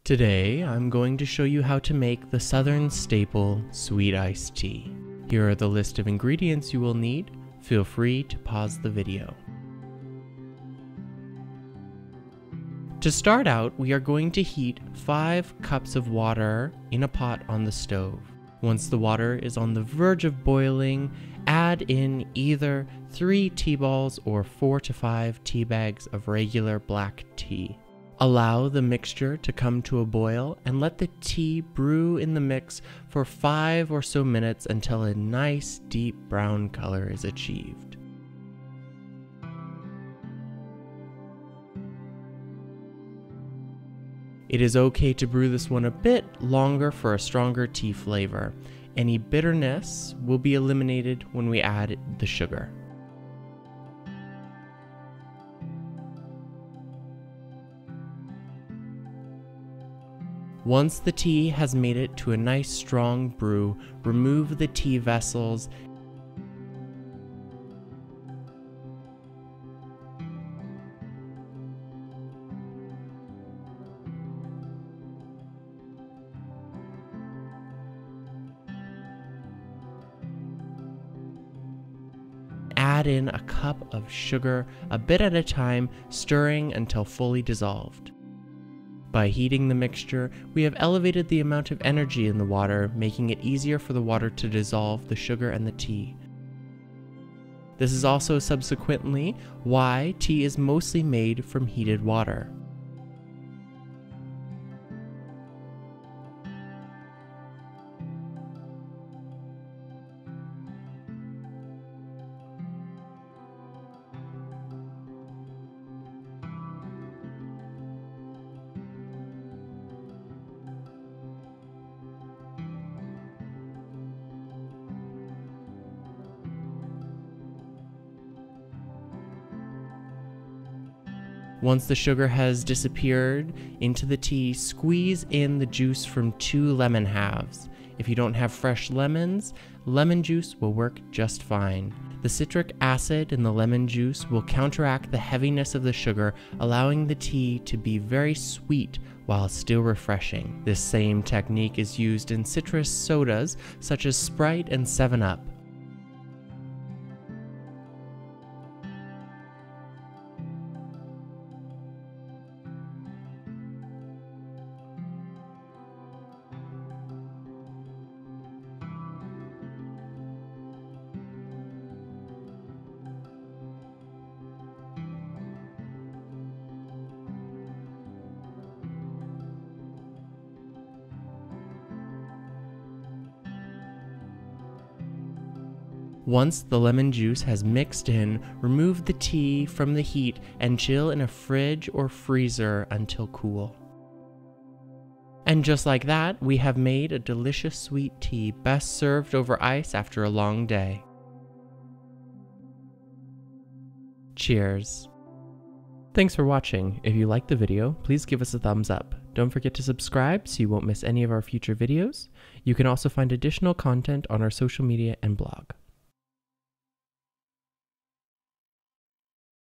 Today, I'm going to show you how to make the Southern staple sweet iced tea. Here are the list of ingredients you will need. Feel free to pause the video. To start out, we are going to heat 5 cups of water in a pot on the stove. Once the water is on the verge of boiling, add in either 3 tea balls or 4 to 5 tea bags of regular black tea. Allow the mixture to come to a boil and let the tea brew in the mix for 5 or so minutes until a nice deep brown color is achieved. It is okay to brew this one a bit longer for a stronger tea flavor. Any bitterness will be eliminated when we add the sugar. Once the tea has made it to a nice strong brew, remove the tea vessels add in a cup of sugar a bit at a time, stirring until fully dissolved. By heating the mixture, we have elevated the amount of energy in the water, making it easier for the water to dissolve the sugar and the tea. This is also subsequently why tea is mostly made from heated water. Once the sugar has disappeared into the tea, squeeze in the juice from 2 lemon halves. If you don't have fresh lemons, lemon juice will work just fine. The citric acid in the lemon juice will counteract the heaviness of the sugar, allowing the tea to be very sweet while still refreshing. This same technique is used in citrus sodas such as Sprite and 7-Up. Once the lemon juice has mixed in, remove the tea from the heat and chill in a fridge or freezer until cool. And just like that, we have made a delicious sweet tea, best served over ice after a long day. Cheers. Thanks for watching. If you liked the video, please give us a thumbs up. Don't forget to subscribe so you won't miss any of our future videos. You can also find additional content on our social media and blog.